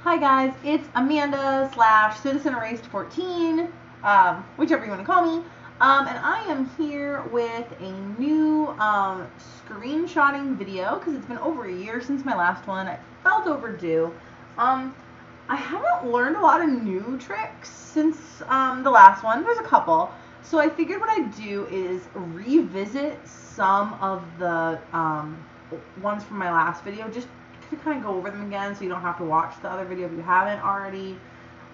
Hi guys, it's Amanda / Citizen Erased 14, whichever you want to call me, and I am here with a new screenshotting video because it's been over a year since my last one. I felt overdue. I haven't learned a lot of new tricks since the last one. There's a couple, so I figured what I'd do is revisit some of the ones from my last video, just to kind of go over them again so you don't have to watch the other video if you haven't already,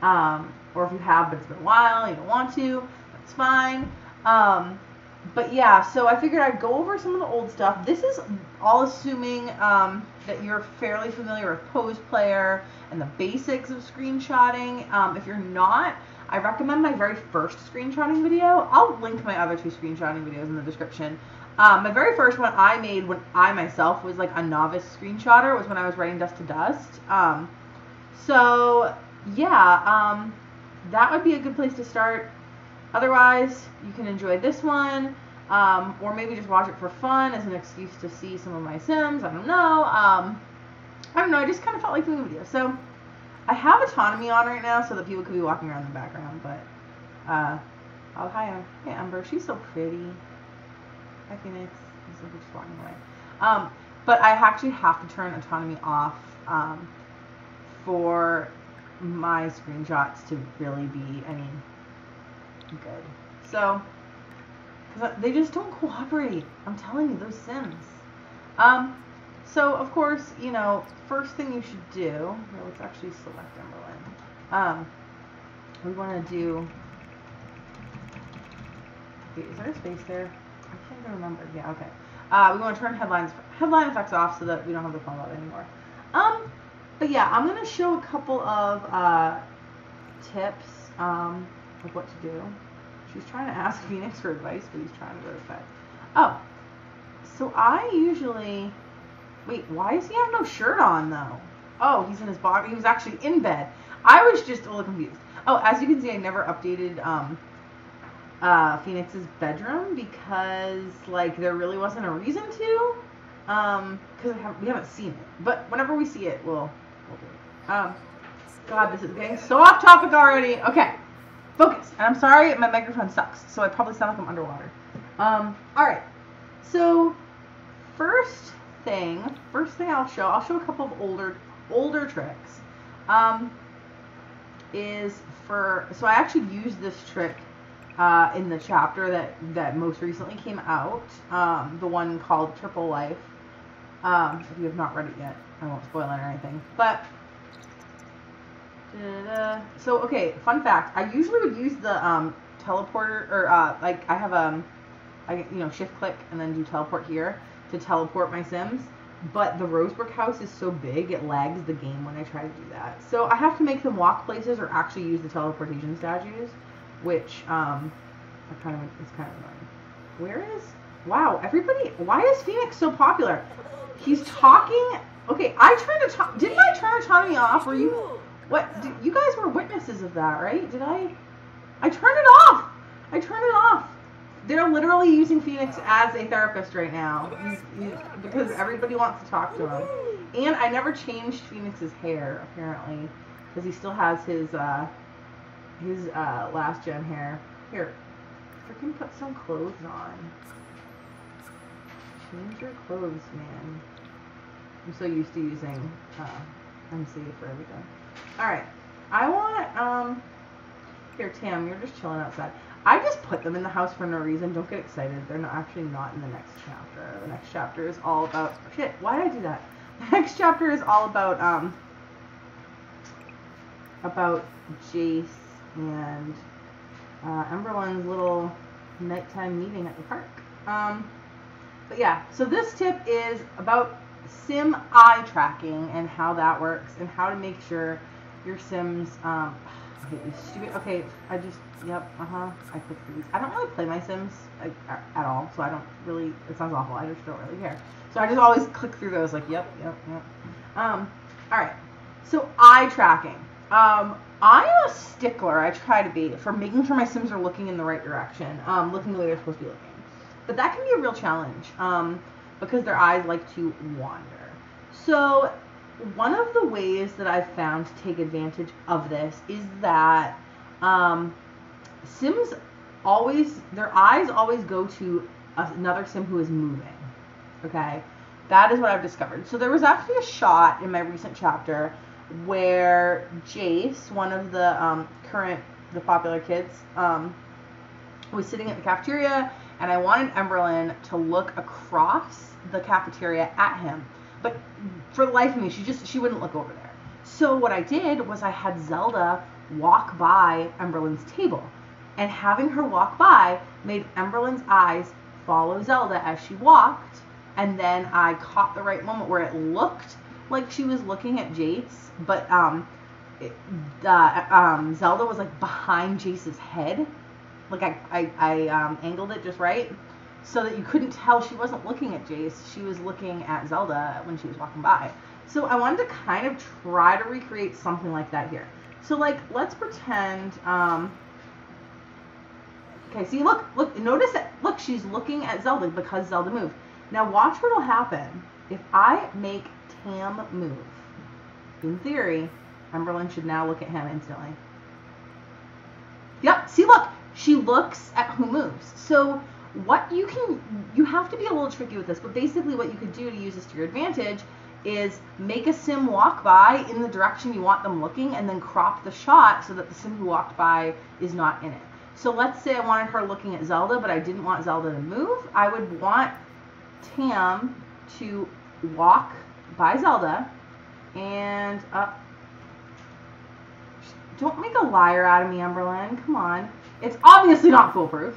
or if you have but it's been a while, you don't want to, that's fine. But yeah, so I figured I'd go over some of the old stuff. This is all assuming that you're fairly familiar with Pose Player and the basics of screenshotting. If you're not, I recommend my very first screenshotting video. I'll link my other two screenshotting videos in the description. My very first one I made when I myself was like a novice screenshotter was when I was writing Dust to Dust. So yeah, that would be a good place to start. Otherwise, you can enjoy this one, or maybe just watch it for fun as an excuse to see some of my Sims. I don't know. I just kind of felt like doing a video. So I have autonomy on right now so that people could be walking around in the background. But oh hi Ember, she's so pretty. Hi Phoenix. He's just walking away. But I actually have to turn autonomy off for my screenshots to really be good. So, because they just don't cooperate. I'm telling you, those Sims. So of course, first thing you should do. Here, let's actually select Emberlyn. We want to do. Wait, is there a space there? I can't even remember. Yeah, okay. We want to turn headline effects off so that we don't have the phone out anymore. But yeah, I'm gonna show a couple of tips of what to do. She's trying to ask Phoenix for advice, but he's trying to go to bed. Oh, so I usually wait. Why does he have no shirt on though? Oh, he's in his box. He was actually in bed. I was just a little confused. Oh, as you can see, I never updated Phoenix's bedroom because there really wasn't a reason to, because we haven't seen it. But whenever we see it, we'll do it. God, this is getting so off topic already. Okay, focus. And I'm sorry, my microphone sucks, so I probably sound like I'm underwater. All right. So first thing I'll show a couple of older tricks. So I actually used this trick in the chapter that most recently came out, the one called Triple Life. If you have not read it yet, I won't spoil it or anything. But so okay, fun fact: I usually would use the teleporter, or I have shift click and then do teleport here to teleport my Sims. But the Rosebrook house is so big it lags the game when I try to do that. So I have to make them walk places or actually use the teleportation statues, which it's kind of annoying. Wow, everybody, why is Phoenix so popular? He's talking. Okay, didn't I turn autonomy off? Were you, you guys were witnesses of that, right? I turned it off. They're literally using Phoenix as a therapist right now because everybody wants to talk to him. And I never changed Phoenix's hair, apparently, because he still has his last gen hair. Here, freaking put some clothes on. Change your clothes, man. I'm so used to using MC for everything. Alright, I want, here, Tam, you're just chilling outside. I just put them in the house for no reason. Don't get excited. They're actually not in the next chapter. The next chapter is all about, shit, why did I do that? The next chapter is all about Jace and Emberlyn's little nighttime meeting at the park. But yeah, so this tip is about Sim eye tracking and how that works and how to make sure your Sims, okay, I clicked through these. I don't really play my Sims at all, so I don't really, it sounds awful, I just don't really care. So I just always click through those like, yep. Alright, so eye tracking. I'm a stickler, I try to be, for making sure my Sims are looking in the right direction, looking the way they're supposed to be looking. But that can be a real challenge, because their eyes like to wander. So one of the ways that I've found to take advantage of this is that Sims their eyes always go to another Sim who is moving. Okay, that is what I've discovered. So there was actually a shot in my recent chapter where Jace, one of the the popular kids, was sitting at the cafeteria, and I wanted Emberlyn to look across the cafeteria at him, but for the life of me, she wouldn't look over there. So what I did was I had Zelda walk by Emberlyn's table, and having her walk by made Emberlyn's eyes follow Zelda as she walked, and then I caught the right moment where it looked like she was looking at Jace, but Zelda was like behind Jace's head. Like I angled it just right so that you couldn't tell she wasn't looking at Jace. She was looking at Zelda when she was walking by. So I wanted to kind of try to recreate something like that here. So like, let's pretend, okay, see, look, notice that, look, she's looking at Zelda because Zelda moved. Now watch what'll happen if I make Tam move. In theory, Emberlyn should now look at him instantly. Yep, see, look, she looks at who moves. So what you have to be a little tricky with this, but basically what you could do to use this to your advantage is make a Sim walk by in the direction you want them looking, and then crop the shot so that the Sim who walked by is not in it. So let's say I wanted her looking at Zelda, but I didn't want Zelda to move. I would want Tam to walk by Zelda and up. Don't make a liar out of me, Emberlyn. Come on. It's obviously not foolproof.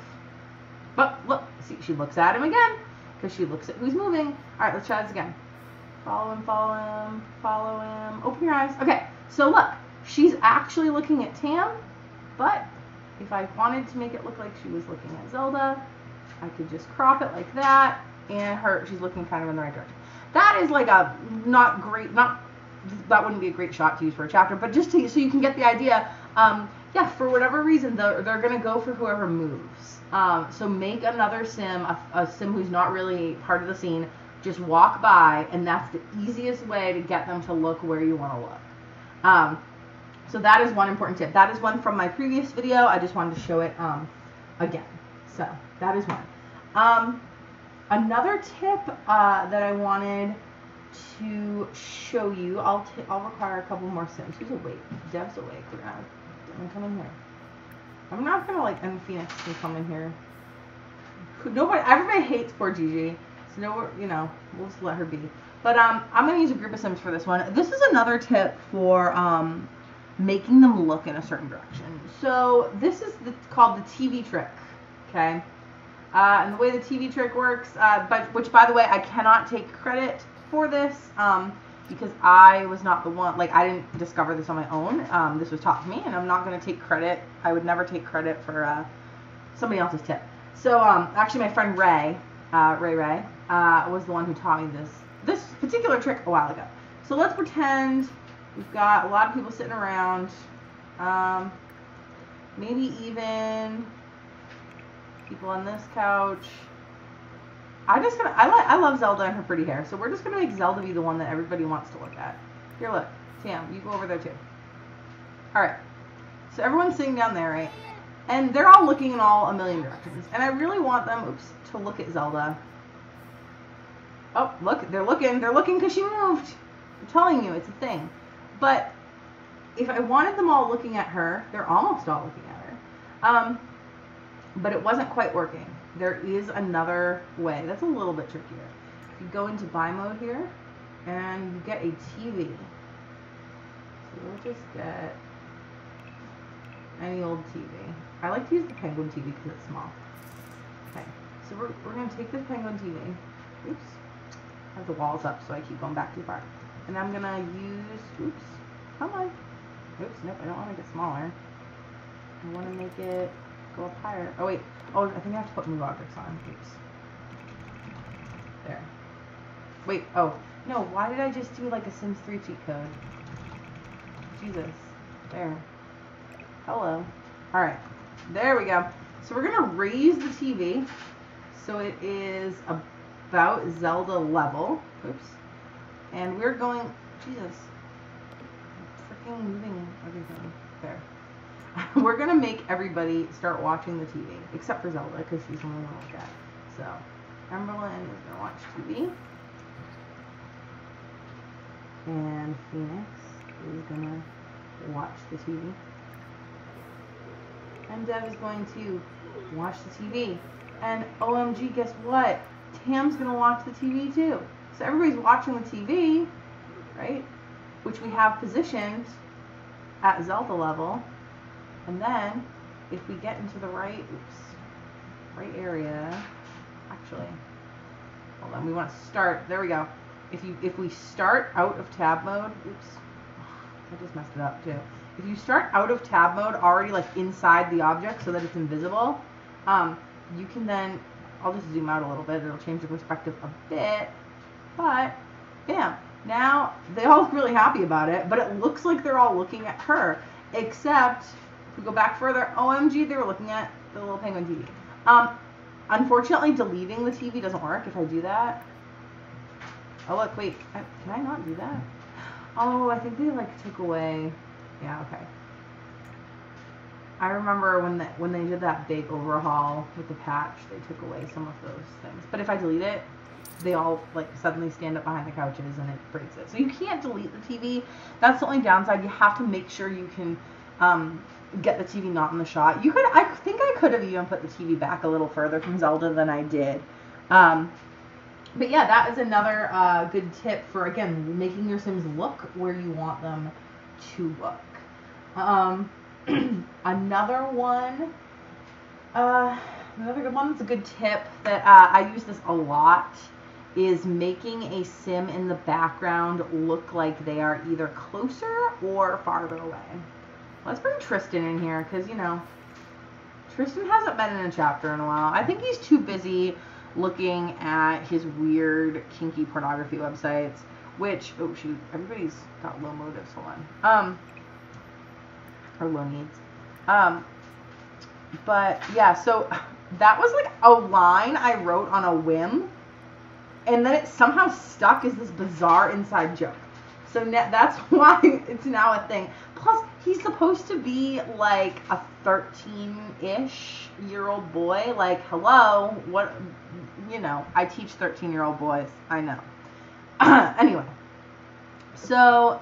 But look, see, she looks at him again because she looks at who's moving. All right, let's try this again. Follow him, follow him, follow him. Open your eyes. Okay, so look, she's actually looking at Tam, but if I wanted to make it look like she was looking at Zelda, I could just crop it like that, and she's looking kind of in the right direction. That is like a not great, that wouldn't be a great shot to use for a chapter, but just so you can get the idea. Yeah, for whatever reason, they're going to go for whoever moves. So make another Sim, a Sim who's not really part of the scene, just walk by, and that's the easiest way to get them to look where you want to look. So that is one important tip. That is one from my previous video. I just wanted to show it again. So that is one. Another tip that I wanted to show you, I'll require a couple more Sims. Who's awake? Dev's awake. We're gonna come in here. I'm not gonna like Phoenix can come in here. Everybody hates poor Gigi. So no, we'll just let her be. But I'm gonna use a group of Sims for this one. This is another tip for making them look in a certain direction. So this is called the TV trick. Okay. And the way the TV trick works, which by the way, I cannot take credit for this because I was not the one, like I didn't discover this on my own. This was taught to me, and I'm not going to take credit. I would never take credit for somebody else's tip. So actually my friend Ray was the one who taught me this particular trick a while ago. So let's pretend we've got a lot of people sitting around, maybe even people on this couch. I love Zelda and her pretty hair, so we're just gonna make Zelda be the one that everybody wants to look at. Here, look, Tam, you go over there too. All right, so everyone's sitting down there, right? And they're all looking in all a million directions, and I really want them, to look at Zelda. Oh, look, they're looking because she moved. I'm telling you, it's a thing. But if I wanted them all looking at her, they're almost all looking at her. But it wasn't quite working. There is another way. That's a little bit trickier. You go into buy mode here, and you get a TV. So we'll just get any old TV. I like to use the Penguin TV because it's small. Okay, so we're going to take this Penguin TV. Oops. I have the walls up, so I keep going back too far. And I'm going to use, come on. Oops, nope, I don't want to get smaller. I want to make it go up higher. Oh, wait. Oh, I think I have to put move objects on. Oops. There. Wait, oh. No, why did I just do like a Sims 3 cheat code? Jesus. There. Hello. Alright. There we go. So we're going to raise the TV so it is about Zelda level. Oops. And we're going Jesus. I'm freaking moving everything. There. We're going to make everybody start watching the TV, except for Zelda, because she's the only one to look at. So, Emberlyn is going to watch TV. And Phoenix is going to watch the TV. And Dev is going to watch the TV. And OMG, guess what? Tam's going to watch the TV too. So everybody's watching the TV, right? Which we have positioned at Zelda level. And then, if we get into the right area, actually, hold on, we want to start, there we go. If we start out of tab mode, oops, I just messed it up too. If you start out of tab mode already like inside the object so that it's invisible, you can then, I'll just zoom out a little bit, it'll change the perspective a bit, but bam, now they all look really happy about it, but it looks like they're all looking at her, except if we go back further, OMG, they were looking at the little penguin TV. Unfortunately, deleting the TV doesn't work if I do that. Oh, look, wait, can I not do that? Oh, I think they, like, took away, yeah, okay. I remember when they did that big overhaul with the patch, they took away some of those things. But if I delete it, they all, like, suddenly stand up behind the couches and it breaks it. So you can't delete the TV. That's the only downside. You have to make sure you can get the TV not in the shot. You could, I think I could have even put the TV back a little further from Zelda than I did. But yeah, that is another good tip for, again, making your Sims look where you want them to look. Another good one that's a good tip that I use this a lot is making a Sim in the background look like they are either closer or farther away. Let's bring Tristan in here because, you know, Tristan hasn't been in a chapter in a while. I think he's too busy looking at his weird, kinky pornography websites, which, oh shoot, everybody's got low motives, hold on. Or low needs. But yeah, so that was like a line I wrote on a whim, and then it somehow stuck as this bizarre inside joke. So that's why it's now a thing. Plus, he's supposed to be like a 13-ish-year-old boy. Like, hello, what, you know, I teach 13-year-old boys. I know. Anyway, so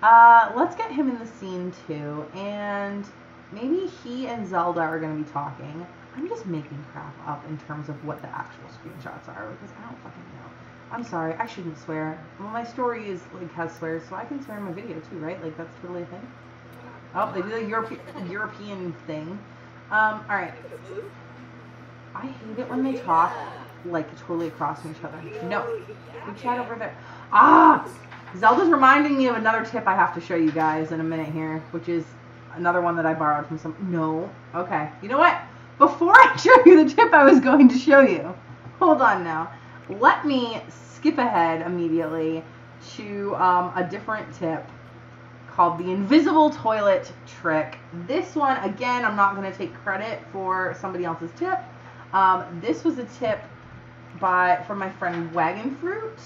let's get him in the scene too, and maybe he and Zelda are going to be talking. I'm just making crap up in terms of what the actual screenshots are because I don't fucking know. I'm sorry, I shouldn't swear. Well, my story is like has swears, so I can swear in my video too, right? Like that's totally a thing. Oh, they do the European thing. All right. I hate it when they talk like totally across from each other. No, we chat over there. Ah, Zelda's reminding me of another tip I have to show you guys in a minute here, which is another one that I borrowed from some. No, okay. You know what? Before I show you the tip I was going to show you, hold on now. Let me skip ahead immediately to a different tip called the invisible toilet trick. This one, again, I'm not going to take credit for somebody else's tip. This was a tip from my friend Wagon Fruit,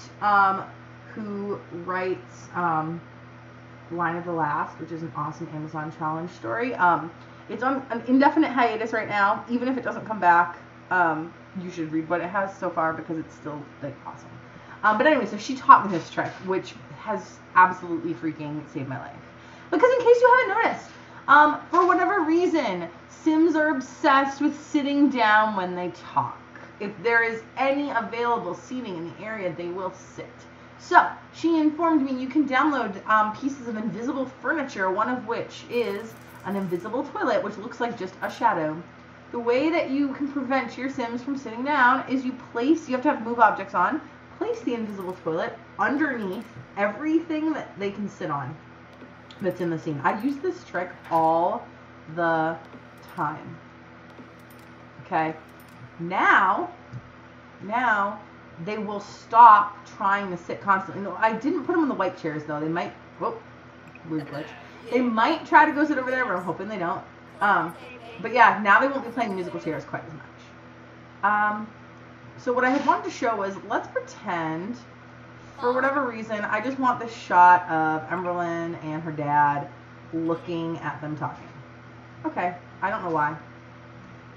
who writes Line of the Last, which is an awesome Amazon challenge story. It's on an indefinite hiatus right now. Even if it doesn't come back, you should read what it has so far because it's still like awesome. But anyway, so she taught me this trick, which has absolutely freaking saved my life. Because in case you haven't noticed, for whatever reason, Sims are obsessed with sitting down when they talk. If there is any available seating in the area, they will sit. So she informed me you can download pieces of invisible furniture, one of which is an invisible toilet, which looks like just a shadow. The way that you can prevent your Sims from sitting down is you have to have move objects on, place the invisible toilet underneath everything that they can sit on that's in the scene. I use this trick all the time. Okay, now they will stop trying to sit constantly. No, I didn't put them on the white chairs though. They might, whoop, weird glitch. They might try to go sit over there, but I'm hoping they don't. But yeah, now they won't be playing musical chairs quite as much. So what I had wanted to show was, let's pretend for whatever reason, I just want this shot of Emberlyn and her dad looking at them talking. Okay, I don't know why.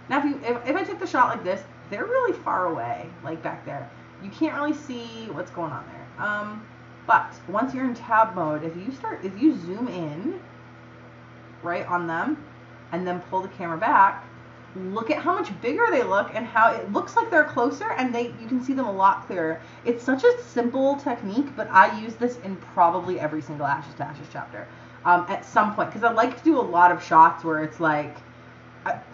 Now, if I took the shot like this, they're really far away, like back there. You can't really see what's going on there. But once you're in tab mode, if you zoom in, right, on them, and then pull the camera back, look at how much bigger they look and how it looks like they're closer, and you can see them a lot clearer. It's such a simple technique, but I use this in probably every single Ashes to Ashes chapter at some point, because I like to do a lot of shots where it's like,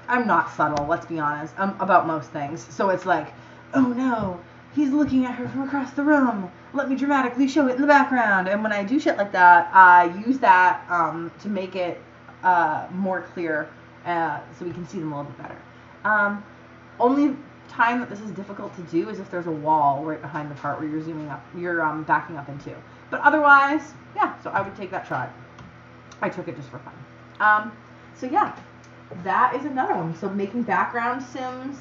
I'm not subtle, let's be honest, about most things. So it's like, oh no, he's looking at her from across the room. Let me dramatically show it in the background. And when I do shit like that, I use that to make it more clear so we can see them a little bit better. Only time that this is difficult to do is if there's a wall right behind the part where you're zooming up, you're backing up into. But otherwise, yeah, so I would take that shot. I took it just for fun. So yeah, that is another one. So making background sims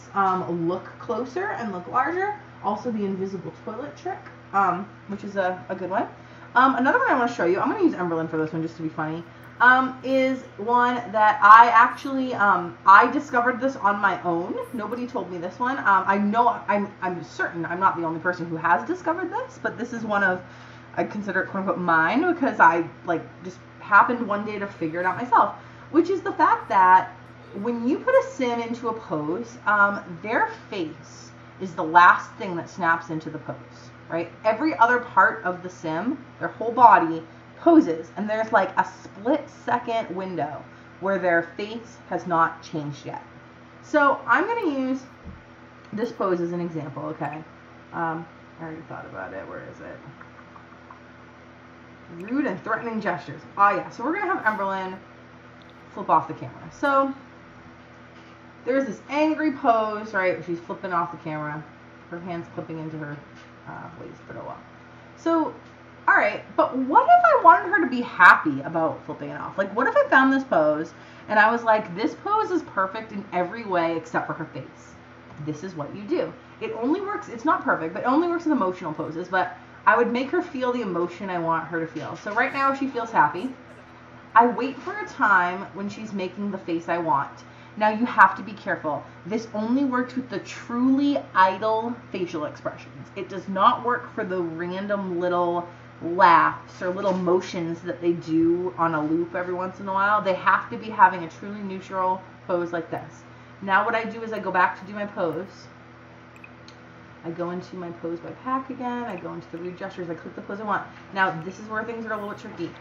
look closer and look larger. Also the invisible toilet trick, which is a good one. Another one I want to show you, I'm going to use Emberlyn for this one just to be funny, is one that I actually, I discovered this on my own. Nobody told me this one. I know, I'm certain I'm not the only person who has discovered this, but this is one of, I consider it quote unquote mine, because I just happened one day to figure it out myself, which is the fact that when you put a sim into a pose, their face is the last thing that snaps into the pose, right? Every other part of the sim, their whole body, poses, and there's like a split-second window where their face has not changed yet. So I'm going to use this pose as an example, okay? I already thought about it. Where is it? Rude and threatening gestures. Oh yeah, so we're going to have Emberlyn flip off the camera. So there's this angry pose, right? She's flipping off the camera. Her hand's clipping into her waist, but oh well. So, alright, but what if I wanted her to be happy about flipping it off? Like, what if I found this pose and I was like, this pose is perfect in every way except for her face. This is what you do. It only works, it's not perfect, but it only works in emotional poses, but I would make her feel the emotion I want her to feel. So right now she feels happy. I wait for a time when she's making the face I want. Now you have to be careful. This only works with the truly idle facial expressions. It does not work for the random little laughs or little motions that they do on a loop every once in a while. They have to be having a truly neutral pose like this. Now what I do is I go back to do my pose. I go into my pose by pack again. I go into the rude gestures. I click the pose I want. Now this is where things are a little bit tricky.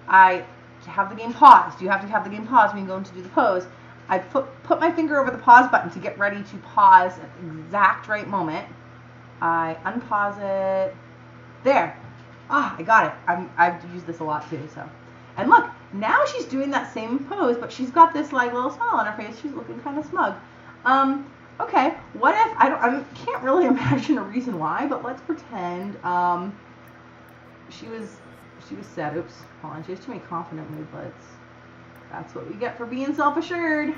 I have the game paused. You have to have the game paused when you go into do the pose. I put my finger over the pause button to get ready to pause at the exact right moment. I unpause it. There. Ah, I got it. I've used this a lot too. So, and look, now she's doing that same pose, but she's got this like little smile on her face. She's looking kind of smug. Okay. What if I can't really imagine a reason why, but let's pretend she was sad. Oops, hold on. She has too many confident moodlets. That's what we get for being self-assured.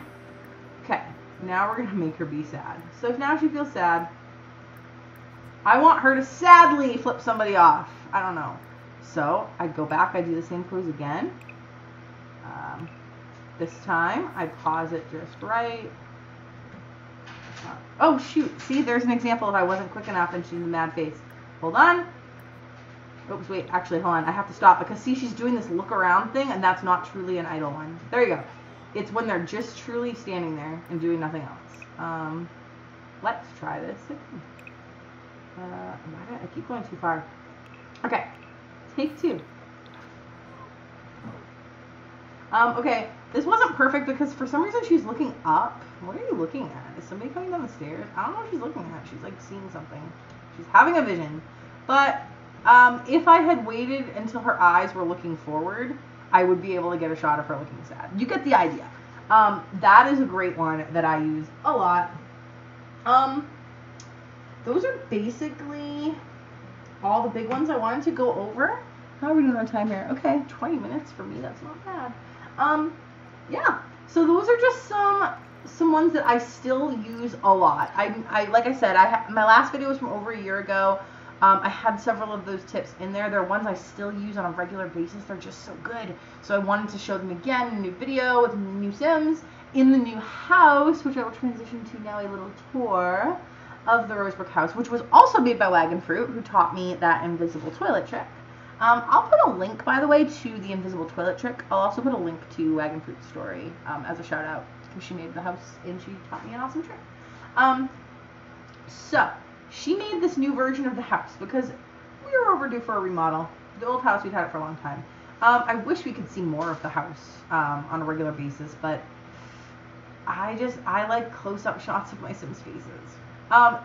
Okay, now we're going to make her be sad. So if now she feels sad, I want her to sadly flip somebody off. I don't know. So I go back, I do the same pose again. This time I pause it just right. Oh shoot, see, there's an example if I wasn't quick enough and she's in a mad face. Hold on. Oops, wait, actually, hold on. I have to stop because, see, she's doing this look around thing, and that's not truly an idle one. There you go. It's when they're just truly standing there and doing nothing else. Let's try this again. I keep going too far. Okay, take two. Okay, this wasn't perfect because for some reason she's looking up. What are you looking at? Is somebody coming down the stairs? I don't know what she's looking at. She's, like, seeing something. She's having a vision. But if I had waited until her eyes were looking forward, I would be able to get a shot of her looking sad. You get the idea. That is a great one that I use a lot. Those are basically all the big ones I wanted to go over. How are we doing on time here? Okay, 20 minutes for me. That's not bad. Yeah. So those are just some ones that I still use a lot. I like I said, my last video was from over a year ago. I had several of those tips in there. They're ones I still use on a regular basis. They're just so good. So I wanted to show them again in a new video with new Sims in the new house, which I will transition to now, a little tour of the Rosebrook house, which was also made by Wagon Fruit, who taught me that invisible toilet trick. I'll put a link, by the way, to the invisible toilet trick. I'll also put a link to Wagon Fruit's story as a shout out, because she made the house and she taught me an awesome trick. So she made this new version of the house because we were overdue for a remodel. The old house, we've had it for a long time. I wish we could see more of the house on a regular basis, but I like close-up shots of my Sims faces.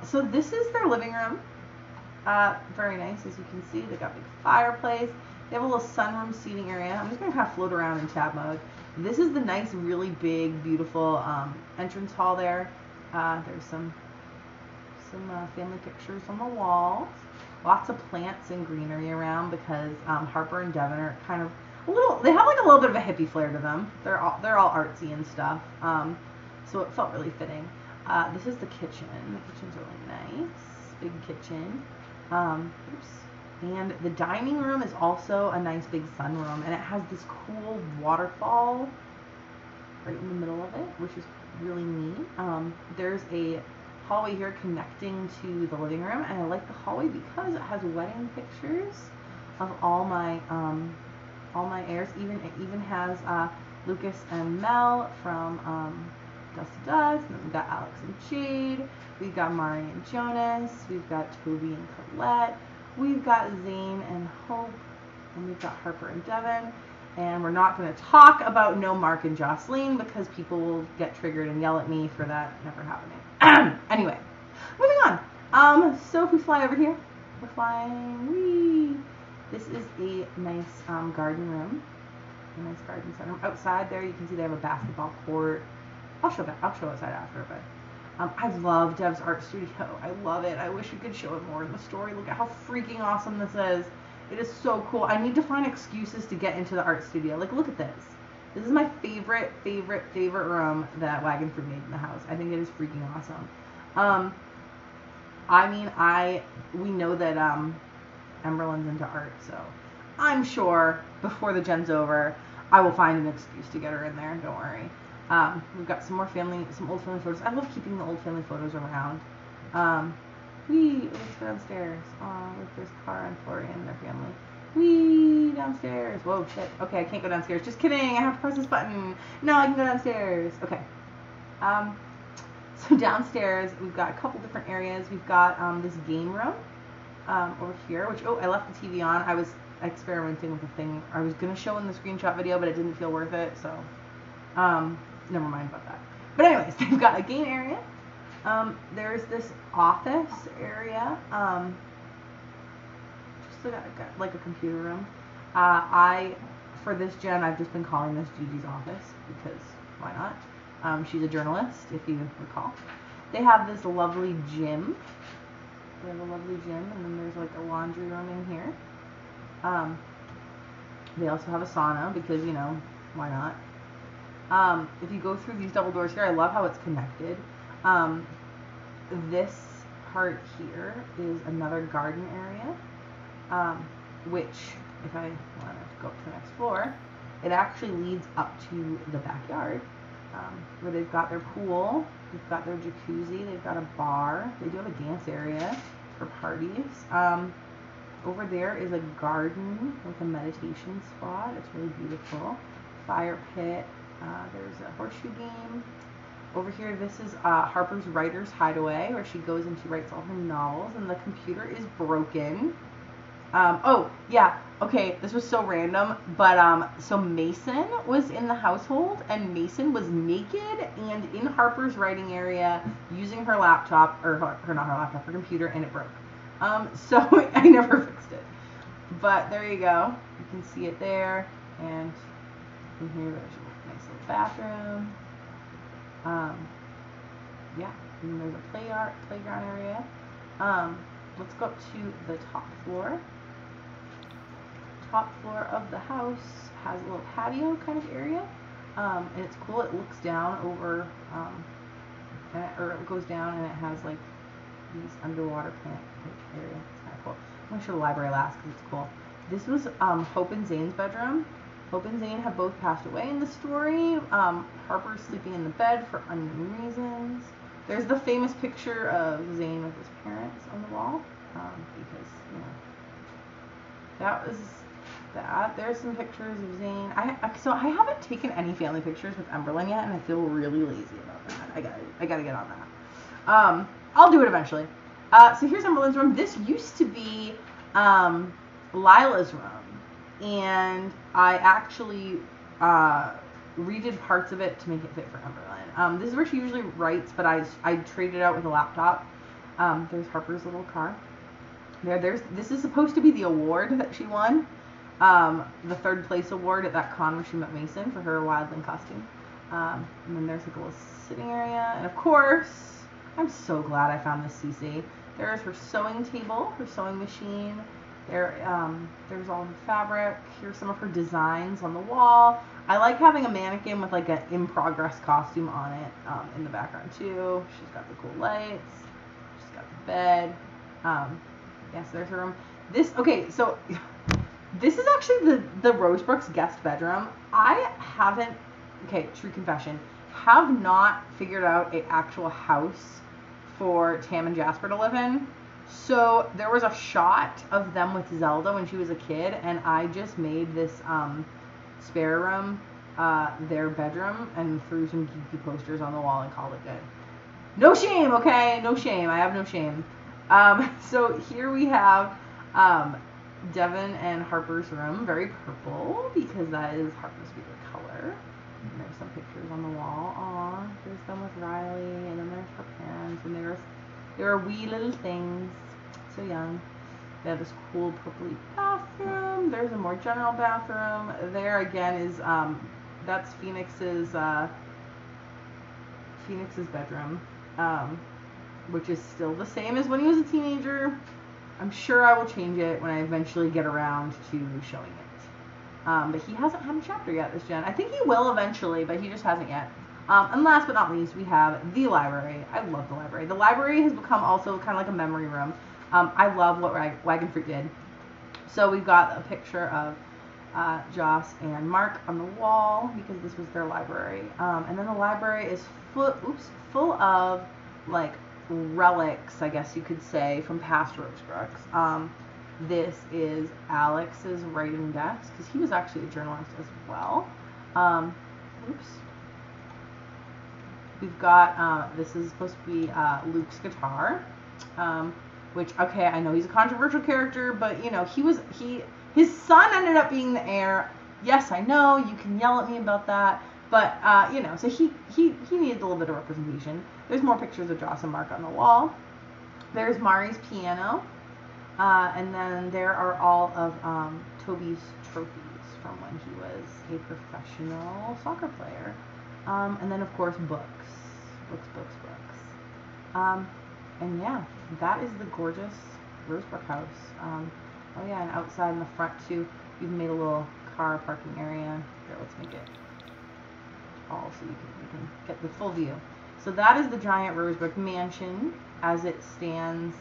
So this is their living room. Very nice, as you can see. They got a big fireplace. They have a little sunroom seating area. I'm just going to kind of float around in tab mode. This is the nice, really big, beautiful entrance hall there. There's some family pictures on the walls. Lots of plants and greenery around because Harper and Devin are kind of they have like a little bit of a hippie flair to them. They're all artsy and stuff. So it felt really fitting. This is the kitchen. The kitchen's really nice. Big kitchen. Oops. And the dining room is also a nice big sunroom, and it has this cool waterfall right in the middle of it, which is really neat. There's a hallway here connecting to the living room, and I like the hallway because it has wedding pictures of all my heirs. It even has Lucas and Mel from Dust to Dust, and then we've got Alex and Jade, we've got Mari and Jonas, we've got Toby and Colette, we've got Zane and Hope, and we've got Harper and Devin. And we're not going to talk about No Mark and Jocelyn because people will get triggered and yell at me for that never happening. Anyway, moving on. So if we fly over here, we're flying. Whee! This is a nice garden room. A nice garden center. Outside there, you can see they have a basketball court. I'll show outside after, but I love Dev's art studio. I love it. I wish we could show it more in the story. Look at how freaking awesome this is. It is so cool. I need to find excuses to get into the art studio. Like, look at this. This is my favorite room that Wagon Fruit made in the house. I think it is freaking awesome. I mean, we know that Emberlin's into art, so I'm sure before the gen's over, I will find an excuse to get her in there. Don't worry. We've got some old family photos. I love keeping the old family photos around. Let's go downstairs. Look, there's Cara and Florian and their family. Downstairs. Whoa, shit. Okay, I can't go downstairs. Just kidding. I have to press this button. No, I can go downstairs. Okay. So downstairs, we've got a couple different areas. We've got this game room over here, which, I left the TV on. I was experimenting with a thing I was going to show in the screenshot video, but it didn't feel worth it, so never mind about that. But anyways, they've got a game area. There's this office area. Just like a computer room. For this gen, I've just been calling this Gigi's office because why not? She's a journalist, if you recall. They have this lovely gym. They have a lovely gym, and then there's like a laundry room in here. They also have a sauna because, why not? If you go through these double doors here, I love how it's connected. This part here is another garden area, which, if I want to go up to the next floor, it actually leads up to the backyard, where they've got their pool, they've got their jacuzzi, they've got a bar, they do have a dance area for parties. Over there is a garden with a meditation spot. It's really beautiful. Fire pit. There's a horseshoe game. Over here, this is Harper's Writer's Hideaway, where she goes and she writes all her novels, and the computer is broken. Oh, yeah, okay, this was so random, but so Mason was in the household, and Mason was naked and in Harper's writing area using her laptop, or not her laptop, her computer, and it broke. So I never fixed it. But there you go. You can see it there, and in here there's a nice little bathroom. Yeah, and there's a playground area. Let's go up to the top floor. Top floor of the house has a little patio kind of area, and it's cool. It looks down over, or it goes down, and it has like these underwater plant area. It's kind of cool. I'm going to show the library last because it's cool. This was Hope and Zane's bedroom. Hope and Zane have both passed away in the story. Harper's sleeping in the bed for unknown reasons. There's the famous picture of Zane with his parents on the wall, because, you know, that was that. There's some pictures of Zane. So I haven't taken any family pictures with Emberlyn yet, and I feel really lazy about that. I gotta get on that. I'll do it eventually. So here's Emberlyn's room. This used to be Lila's room, and I actually redid parts of it to make it fit for Emberlyn. This is where she usually writes, but I traded it out with a laptop. There's Harper's little car. This is supposed to be the award that she won, the 3rd place award at that con where she met Mason for her wildling costume. And then there's like a little sitting area, and of course, I'm so glad I found this CC. There's her sewing table, her sewing machine. There's all the fabric. Here's some of her designs on the wall. I like having a mannequin with like an in-progress costume on it in the background too. She's got the cool lights. She's got the bed. Yes, there's her room. So this is actually the Rosebrooks guest bedroom. I haven't, true confession, have not figured out an actual house for Tam and Jasper to live in. So there was a shot of them with Zelda when she was a kid, and I just made this spare room their bedroom and threw some geeky posters on the wall and called it good. No shame, okay? No shame. I have no shame. So here we have Devin and Harper's room, very purple because that is Harper's favorite color. And there's some pictures on the wall. Aw, there's them with Riley, and then there's her parents, and there are wee little things, so young. They have this cool purpley bathroom. There's a more general bathroom. There again is that's Phoenix's bedroom, which is still the same as when he was a teenager. I'm sure I will change it when I eventually get around to showing it. But he hasn't had a chapter yet this gen. I think he will eventually, but he just hasn't yet. And last but not least, we have the library. I love the library. The library has become also kind of like a memory room. I love what Wagon Fruit did. So we've got a picture of Joss and Mark on the wall because this was their library. And then the library is full of like relics, I guess you could say, from past Rosebrooks. This is Alex's writing desk because he was actually a journalist as well. We've got, this is supposed to be Luke's guitar, which, okay, I know he's a controversial character, but, you know, his son ended up being the heir. Yes, I know, you can yell at me about that, but, you know, so he needed a little bit of representation. There's more pictures of Joss and Mark on the wall. There's Mari's piano, and then there are all of Toby's trophies from when he was a professional soccer player. And then, of course, books. And yeah, that is the gorgeous Rosebrook house. Oh yeah, and outside in the front too, we've made a little car parking area. Here, let's make it all so you can get the full view. So that is the giant Rosebrook mansion as it stands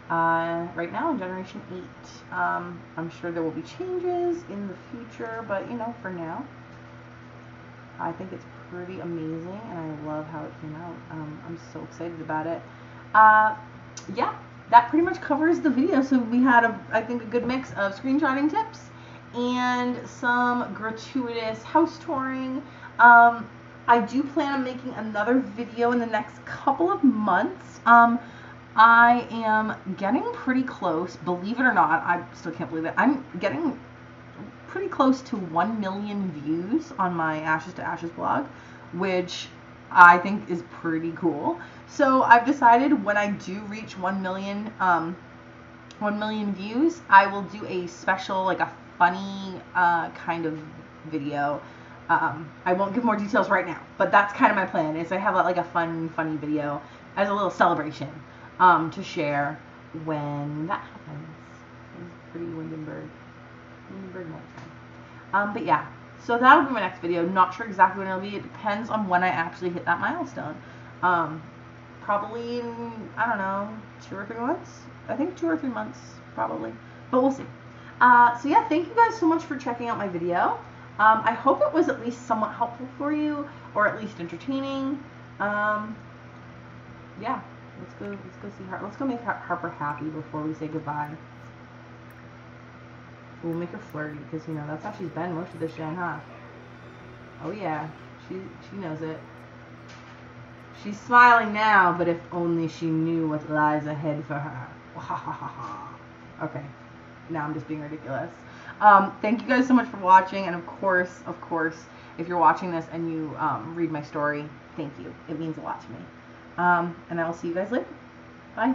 right now in Generation 8. I'm sure there will be changes in the future, but you know, for now, I think it's pretty amazing, and I love how it came out. I'm so excited about it. Yeah, that pretty much covers the video. So we had, I think, a good mix of screenshotting tips and some gratuitous house touring. I do plan on making another video in the next couple of months. I am getting pretty close, believe it or not. I still can't believe it. I'm getting pretty close to 1 million views on my Ashes to Ashes blog, which I think is pretty cool. So I've decided when I do reach 1 million views, I will do a special, like a funny kind of video. I won't give more details right now, but that's kind of my plan, is I have like a funny video as a little celebration to share when that happens. It's pretty Windenburg night time. But yeah, so that'll be my next video. Not sure exactly when it'll be. It depends on when I actually hit that milestone. Probably in, I don't know, 2 or 3 months. I think 2 or 3 months probably. But we'll see. So yeah, thank you guys so much for checking out my video. I hope it was at least somewhat helpful for you, or at least entertaining. Yeah, let's go see Harper. Let's go make Harper happy before we say goodbye. We'll make her flirty, because you know that's how she's been most of this day, huh? Oh yeah, she knows it. She's smiling now, but if only she knew what lies ahead for her. Okay, now I'm just being ridiculous. Thank you guys so much for watching, and of course, if you're watching this and you read my story, thank you. It means a lot to me. And I will see you guys later. Bye.